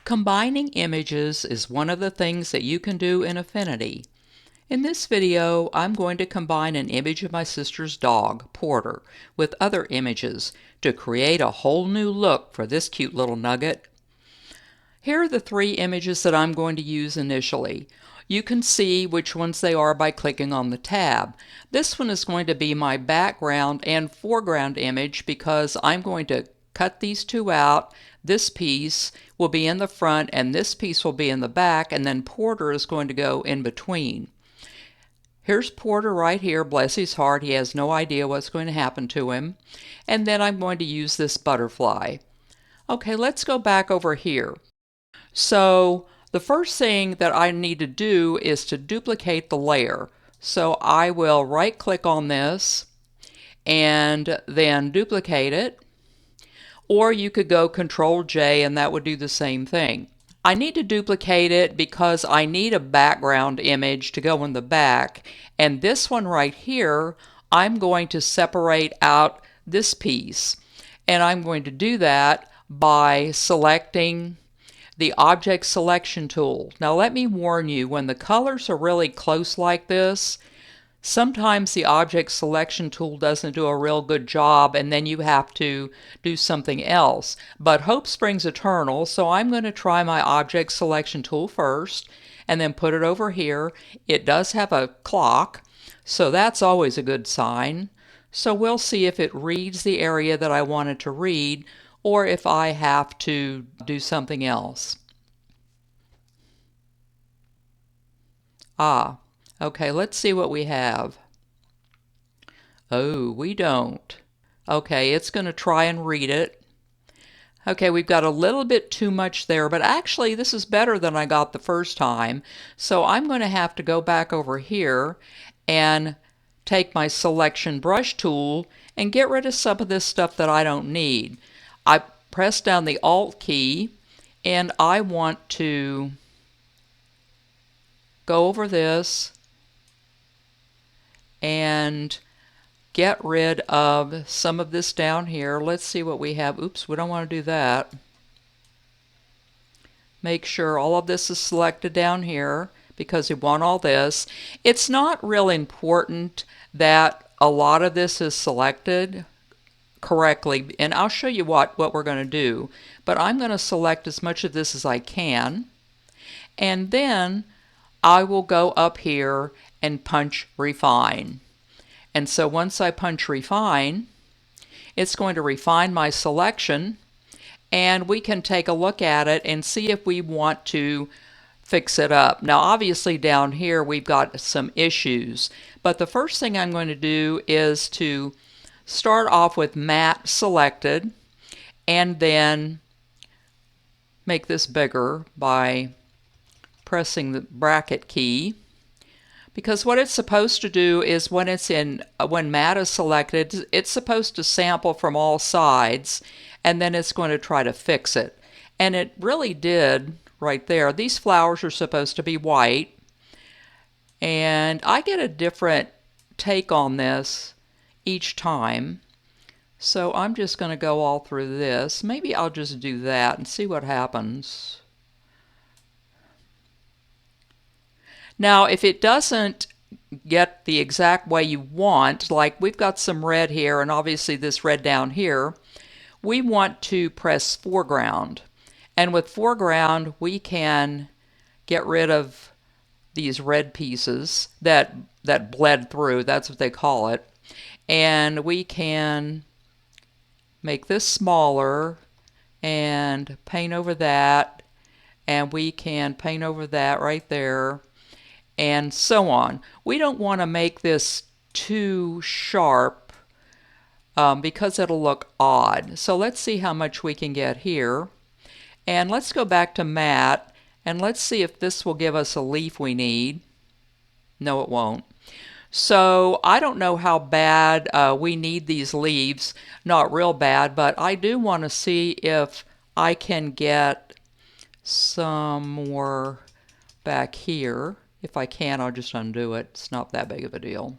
Combining images is one of the things that you can do in Affinity. In this video, I'm going to combine an image of my sister's dog, Porter, with other images to create a whole new look for this cute little nugget. Here are the three images that I'm going to use initially. You can see which ones they are by clicking on the tab. This one is going to be my background and foreground image because I'm going to cut these two out. This piece will be in the front and this piece will be in the back, and then Porter is going to go in between. Here's Porter right here, bless his heart, he has no idea what's going to happen to him. And then I'm going to use this butterfly. Okay, let's go back over here. So the first thing that I need to do is to duplicate the layer. So I will right click on this and then duplicate it. Or you could go Control J and that would do the same thing. I need to duplicate it because I need a background image to go in the back, and this one right here I'm going to separate out this piece, and I'm going to do that by selecting the object selection tool. Now let me warn you, when the colors are really close like this, sometimes the object selection tool doesn't do a real good job and then you have to do something else. But hope springs eternal, so I'm going to try my object selection tool first and then put it over here. It does have a clock, so that's always a good sign. So we'll see if it reads the area that I want it to read or if I have to do something else. Okay, let's see what we have. Oh, we don't. Okay, it's going to try and read it. Okay, we've got a little bit too much there, but actually this is better than I got the first time. So I'm going to have to go back over here and take my selection brush tool and get rid of some of this stuff that I don't need. I press down the Alt key and I want to go over this and get rid of some of this down here. Let's see what we have. Oops, we don't want to do that. Make sure all of this is selected down here because we want all this. It's not real important that a lot of this is selected correctly, and I'll show you what we're going to do. But I'm going to select as much of this as I can, and then I will go up here and punch refine. And so once I punch refine, it's going to refine my selection, and we can take a look at it and see if we want to fix it up. Now obviously down here we've got some issues, but the first thing I'm going to do is to start off with matte selected and then make this bigger by pressing the bracket key. Because what it's supposed to do is when matte is selected, it's supposed to sample from all sides and then it's going to try to fix it. And it really did right there. These flowers are supposed to be white, and I get a different take on this each time. So I'm just going to go all through this. Maybe I'll just do that and see what happens. Now, if it doesn't get the exact way you want, like we've got some red here and obviously this red down here, we want to press foreground. And with foreground, we can get rid of these red pieces that bled through, that's what they call it. And we can make this smaller and paint over that, and we can paint over that right there, and so on. We don't want to make this too sharp because it'll look odd. So let's see how much we can get here. And let's go back to matte and let's see if this will give us a leaf we need. No, it won't. So I don't know how bad we need these leaves. Not real bad, but I do want to see if I can get some more back here. If I can, I'll just undo it. It's not that big of a deal.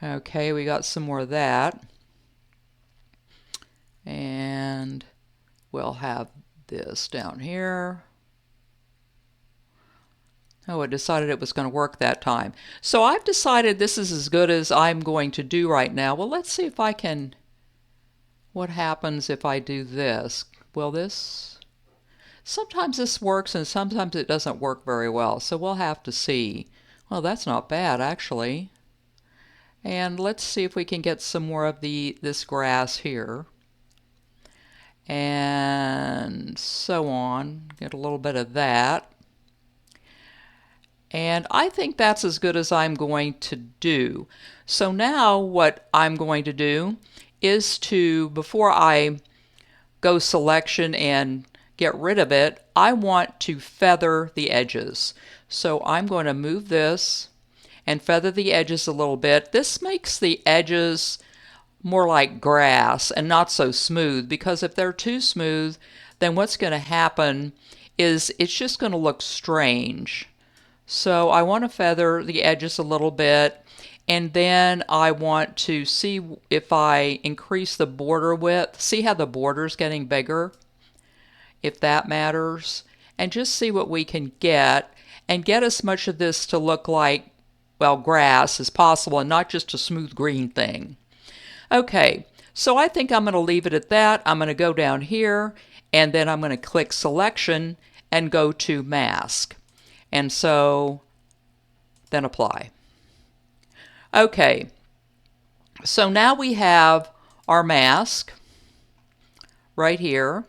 Okay, we got some more of that. And we'll have this down here. Oh, it decided it was going to work that time. So I've decided this is as good as I'm going to do right now. Well, let's see if I can, what happens if I do this? Will this, sometimes this works and sometimes it doesn't work very well. So we'll have to see. Well, that's not bad actually. And let's see if we can get some more of this grass here. And so on. Get a little bit of that. And I think that's as good as I'm going to do. So now what I'm going to do is to, before I go selection and get rid of it, I want to feather the edges. So I'm going to move this and feather the edges a little bit. This makes the edges more like grass and not so smooth, because if they're too smooth, then what's going to happen is it's just going to look strange. So I want to feather the edges a little bit, and then I want to see if I increase the border width. See how the border's getting bigger, if that matters, and just see what we can get, and get as much of this to look like, well, grass as possible and not just a smooth green thing. Okay, so I think I'm going to leave it at that. I'm going to go down here, and then I'm going to click selection and go to mask. And so then apply. Okay, so now we have our mask right here.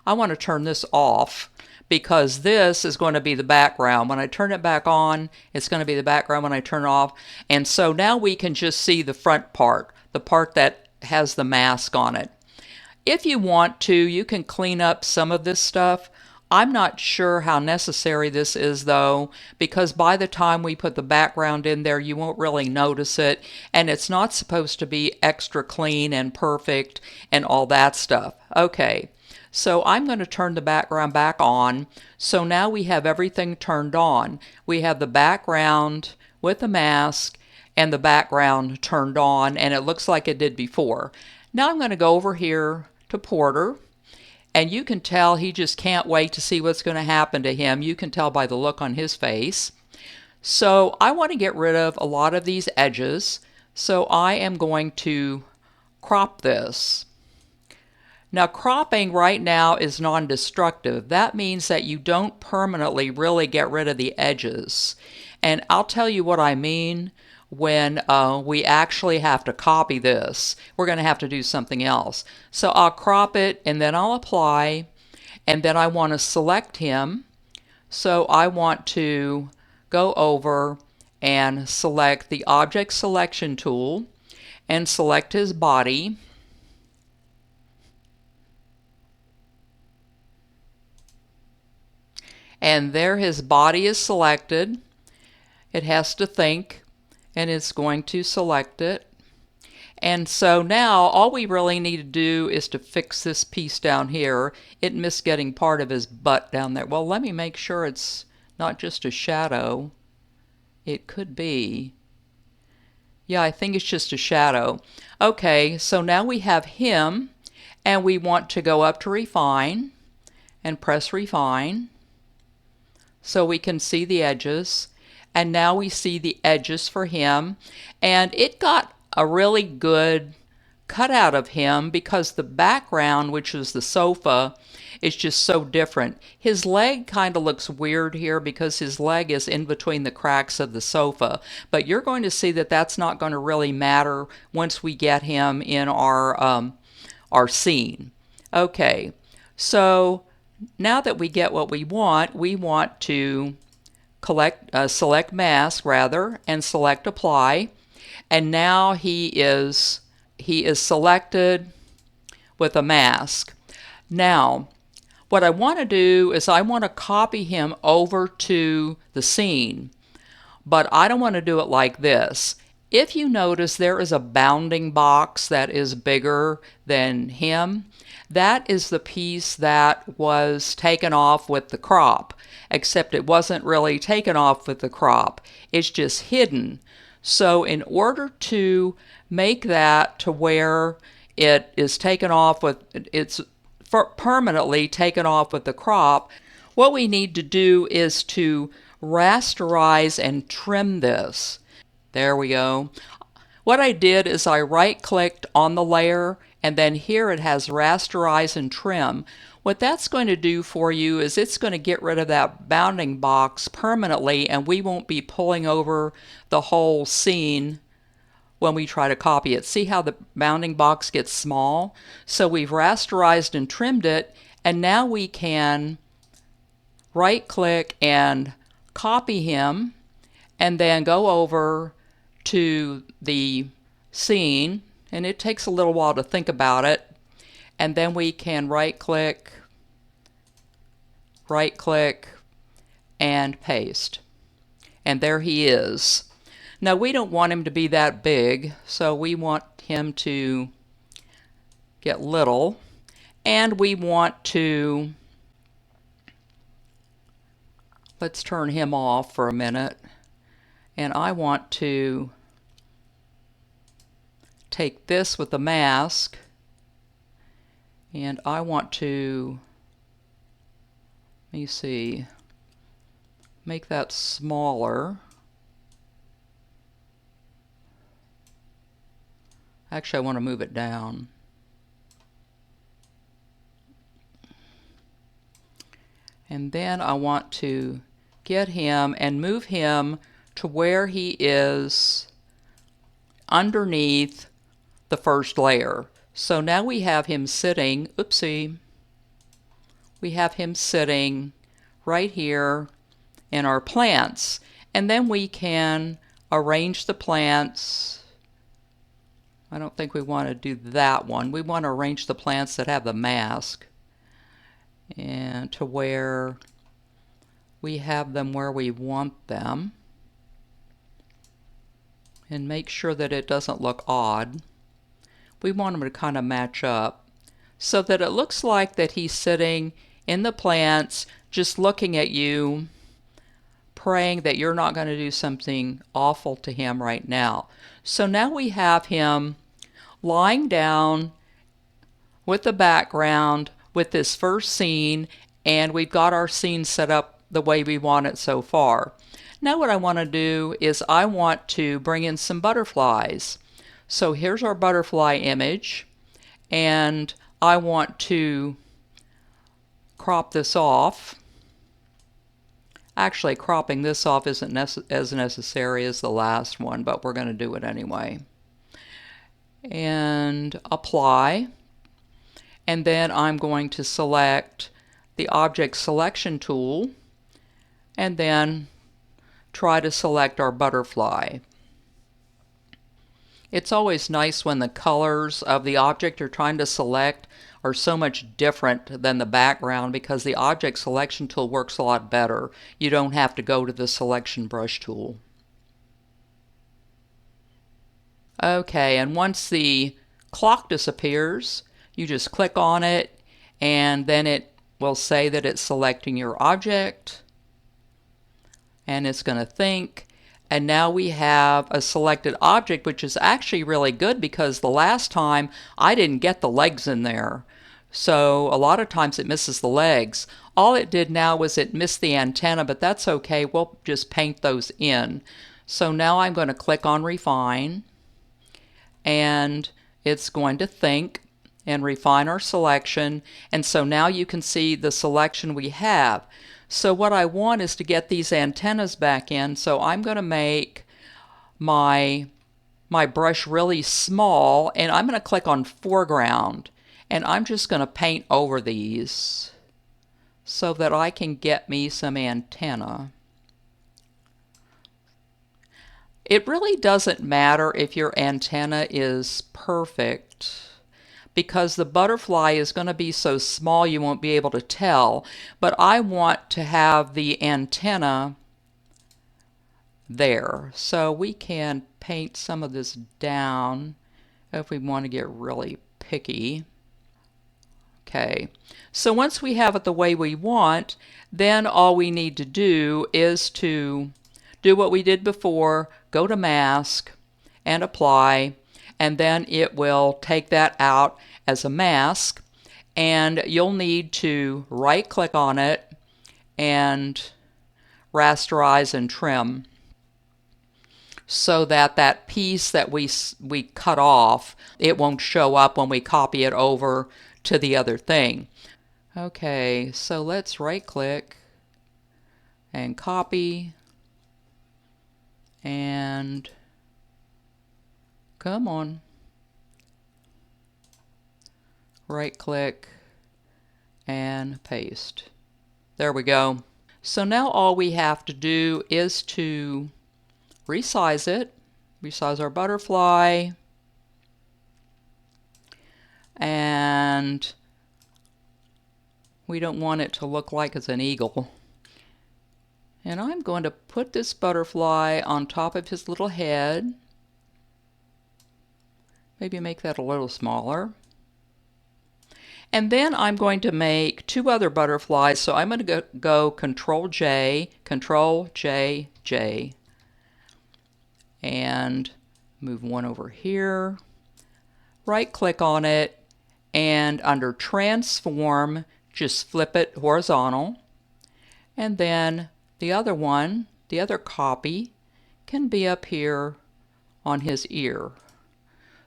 I want to turn this off because this is going to be the background. When I turn it back on, it's going to be the background when I turn it off. And so now we can just see the front part, the part that has the mask on it. If you want to, you can clean up some of this stuff. I'm not sure how necessary this is though, because by the time we put the background in there, you won't really notice it, and it's not supposed to be extra clean and perfect and all that stuff. Okay, so I'm going to turn the background back on. So now we have everything turned on. We have the background with the mask and the background turned on, and it looks like it did before. Now I'm going to go over here to Porter. And you can tell he just can't wait to see what's going to happen to him. You can tell by the look on his face. So I want to get rid of a lot of these edges. So I am going to crop this. Now cropping right now is non-destructive. That means that you don't permanently really get rid of the edges. And I'll tell you what I mean when we actually have to copy this. We're going to have to do something else. So I'll crop it and then I'll apply, and then I want to select him. So I want to go over and select the object selection tool and select his body. And there his body is selected. It has to think, and it's going to select it. And so now all we really need to do is to fix this piece down here. It missed getting part of his butt down there. Well, let me make sure it's not just a shadow. It could be. Yeah, I think it's just a shadow. Okay, so now we have him, and we want to go up to refine and press refine so we can see the edges. And now we see the edges for him, and it got a really good cutout of him because the background, which is the sofa, is just so different. His leg kind of looks weird here because his leg is in between the cracks of the sofa, but you're going to see that that's not going to really matter once we get him in our scene. Okay, so now that we get what we want to select mask rather, and select apply, and now he is selected with a mask. Now what I want to do is I want to copy him over to the scene, but I don't want to do it like this. If you notice, there is a bounding box that is bigger than him. That is the piece that was taken off with the crop, except it wasn't really taken off with the crop. It's just hidden. So in order to make that to where it is taken off with, it's permanently taken off with the crop. What we need to do is to rasterize and trim this. There we go. What I did is I right-clicked on the layer, and then here it has rasterize and trim. What that's going to do for you is it's going to get rid of that bounding box permanently, and we won't be pulling over the whole scene when we try to copy it. See how the bounding box gets small? So we've rasterized and trimmed it, and now we can right-click and copy him, and then go over to the scene, and it takes a little while to think about it, and then we can right-click, and paste. And there he is. Now we don't want him to be that big, so we want him to get little, and we want to, let's turn him off for a minute, and I want to take this with the mask, and I want to, let me see, make that smaller. Actually, I want to move it down. And then I want to get him and move him to where he is underneath the first layer. So now we have him sitting, oopsie, we have him sitting right here in our plants. And then we can arrange the plants. I don't think we want to do that one. We want to arrange the plants that have the mask, and to where we have them where we want them, and make sure that it doesn't look odd. We want them to kind of match up so that it looks like that he's sitting in the plants just looking at you, praying that you're not going to do something awful to him right now. So now we have him lying down with the background with this first scene, and we've got our scene set up the way we want it so far. Now what I want to do is I want to bring in some butterflies. So here's our butterfly image, and I want to crop this off. Actually, cropping this off isn't as necessary as the last one, but we're going to do it anyway. And apply, and then I'm going to select the object selection tool, and then try to select our butterfly. It's always nice when the colors of the object you're trying to select are so much different than the background, because the object selection tool works a lot better. You don't have to go to the selection brush tool. Okay, and once the clock disappears, you just click on it, and then it will say that it's selecting your object, and it's going to think. And now we have a selected object, which is actually really good, because the last time I didn't get the legs in there. So a lot of times it misses the legs. All it did now was it missed the antenna, but that's okay. We'll just paint those in. So now I'm going to click on Refine, and it's going to think and refine our selection. And so now you can see the selection we have. So what I want is to get these antennas back in, so I'm going to make my brush really small, and I'm going to click on Foreground, and I'm just going to paint over these so that I can get me some antenna. It really doesn't matter if your antenna is perfect, because the butterfly is going to be so small you won't be able to tell, but I want to have the antenna there. So we can paint some of this down if we want to get really picky. Okay, so once we have it the way we want, then all we need to do is to do what we did before, go to Mask and Apply, and then it will take that out as a mask. and you'll need to right click on it and rasterize and trim so that that piece that we cut off, it won't show up when we copy it over to the other thing. Okay, so let's right click and copy, and come on, right click and paste. There we go. So now all we have to do is to resize it, resize our butterfly, and we don't want it to look like it's an eagle. And I'm going to put this butterfly on top of his little head. Maybe make that a little smaller. And then I'm going to make two other butterflies. So I'm going to go Control J, Control J, J, and move one over here. Right click on it, and under Transform, just flip it horizontal. And then the other one, the other copy, can be up here on his ear.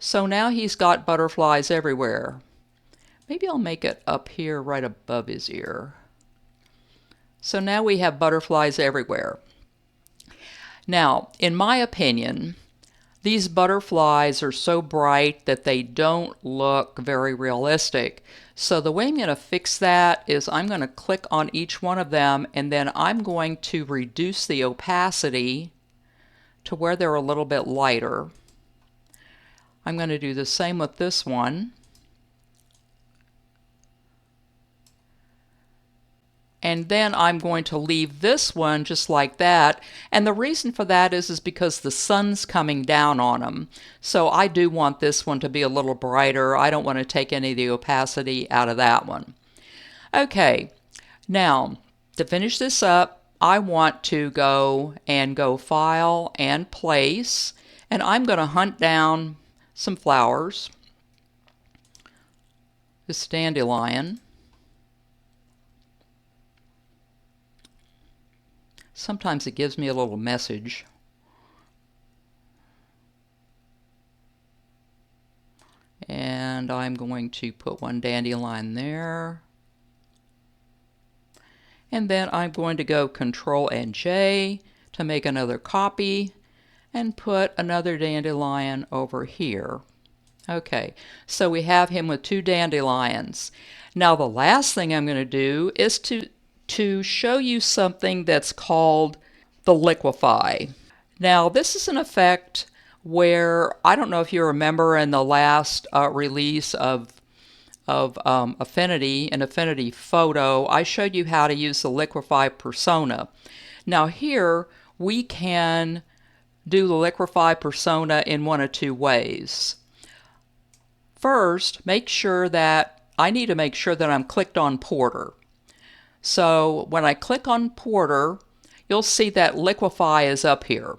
So now he's got butterflies everywhere. Maybe I'll make it up here right above his ear. So now we have butterflies everywhere. Now, in my opinion, these butterflies are so bright that they don't look very realistic. So the way I'm going to fix that is I'm going to click on each one of them, and then I'm going to reduce the opacity to where they're a little bit lighter. I'm going to do the same with this one. And then I'm going to leave this one just like that. And the reason for that is because the sun's coming down on them. So I do want this one to be a little brighter. I don't want to take any of the opacity out of that one. Okay, now to finish this up, I want to go File and Place. And I'm going to hunt down some flowers. This dandelion. Sometimes it gives me a little message. And I'm going to put one dandelion there. And then I'm going to go Control and J to make another copy and put another dandelion over here. Okay, so we have him with two dandelions. Now the last thing I'm going to do is to show you something that's called the liquefy. Now this is an effect where, I don't know if you remember in the last release of Affinity, an Affinity photo, I showed you how to use the liquefy persona. Now here we can do the liquefy persona in one of two ways. First, I need to make sure that I'm clicked on Porter. So when I click on Porter, you'll see that liquefy is up here.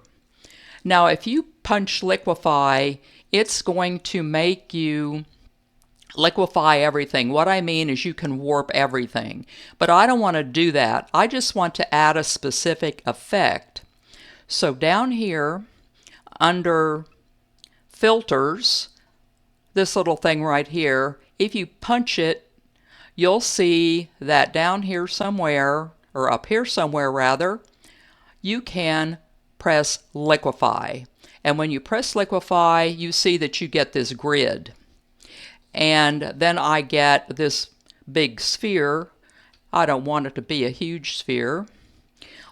Now if you punch liquefy, it's going to make you liquefy everything. What I mean is you can warp everything. But I don't want to do that. I just want to add a specific effect. So down here under Filters, this little thing right here, if you punch it, you'll see that down here somewhere, or up here somewhere rather, you can press liquefy. And when you press liquefy, you see that you get this grid. And then I get this big sphere. I don't want it to be a huge sphere.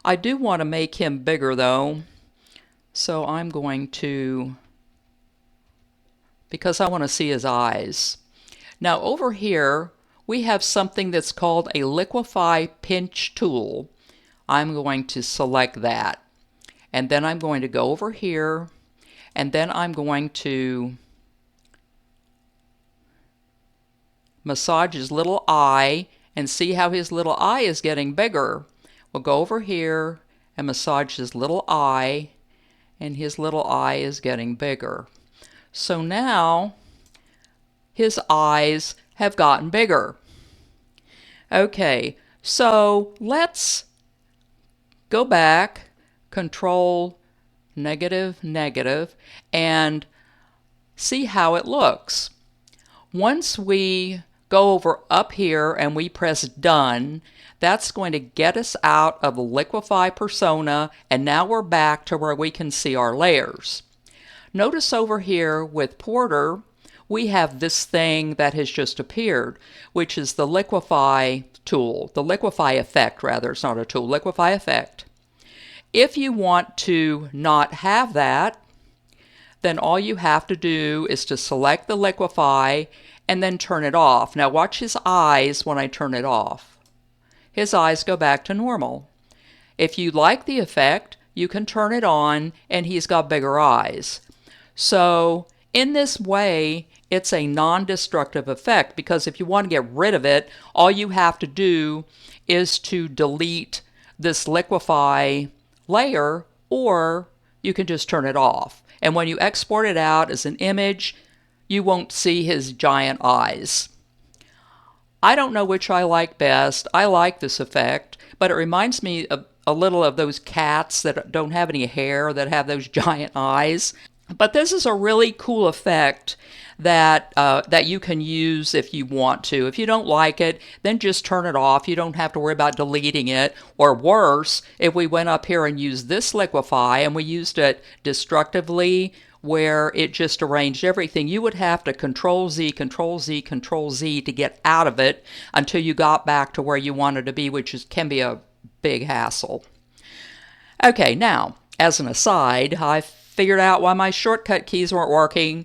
I do want to make him bigger though. So I'm going to, because I want to see his eyes. Now over here, we have something that's called a liquefy pinch tool. I'm going to select that. And then I'm going to go over here, and then I'm going to massage his little eye and see how his little eye is getting bigger. We'll go over here and massage his little eye, and his little eye is getting bigger. So now his eyes have gotten bigger. Okay, so let's go back, Control negative, negative, and see how it looks. Once we go over up here and we press done, that's going to get us out of the liquefy persona, and now we're back to where we can see our layers. Notice over here with Porter, we have this thing that has just appeared, which is the liquefy tool, the liquefy effect rather, it's not a tool, liquefy effect. If you want to not have that, then all you have to do is to select the liquefy and then turn it off. Now watch his eyes when I turn it off. His eyes go back to normal. If you like the effect, you can turn it on and he's got bigger eyes. So in this way, it's a non-destructive effect, because if you want to get rid of it, all you have to do is to delete this liquefy layer, or you can just turn it off. And when you export it out as an image, you won't see his giant eyes. I don't know which I like best. I like this effect, but it reminds me of a little of those cats that don't have any hair that have those giant eyes. But this is a really cool effect that that you can use if you want to. If you don't like it, then just turn it off. You don't have to worry about deleting it. Or worse, if we went up here and used this liquefy and we used it destructively, where it just arranged everything, you would have to Control Z, Control Z, Control Z to get out of it until you got back to where you wanted to be, which can be a big hassle. Okay, now, as an aside, I figured out why my shortcut keys weren't working.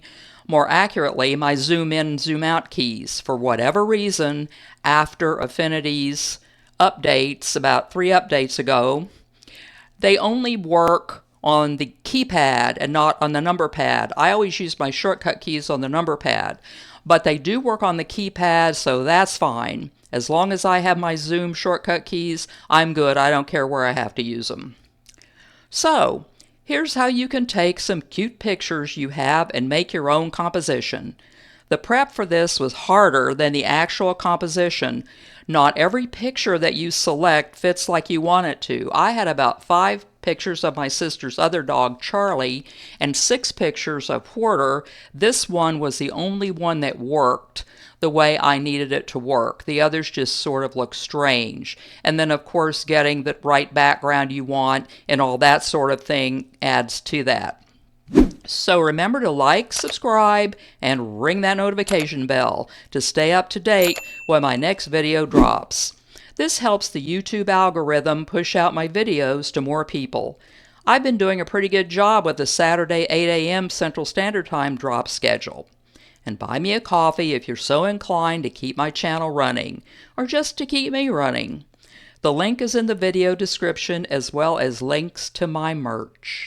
More accurately, my zoom in, zoom out keys. For whatever reason, after Affinity's updates, about 3 updates ago, they only work on the keypad and not on the number pad. I always use my shortcut keys on the number pad, but they do work on the keypad, so that's fine. As long as I have my zoom shortcut keys, I'm good. I don't care where I have to use them. So, here's how you can take some cute pictures you have and make your own composition. The prep for this was harder than the actual composition. Not every picture that you select fits like you want it to. I had about 5 pictures of my sister's other dog, Charlie, and 6 pictures of Porter. This one was the only one that worked the way I needed it to work. The others just sort of look strange. And then, of course, getting the right background you want and all that sort of thing adds to that. So remember to like, subscribe, and ring that notification bell to stay up to date when my next video drops. This helps the YouTube algorithm push out my videos to more people. I've been doing a pretty good job with the Saturday 8 a.m. Central Standard Time drop schedule. And buy me a coffee if you're so inclined to keep my channel running, or just to keep me running. The link is in the video description, as well as links to my merch.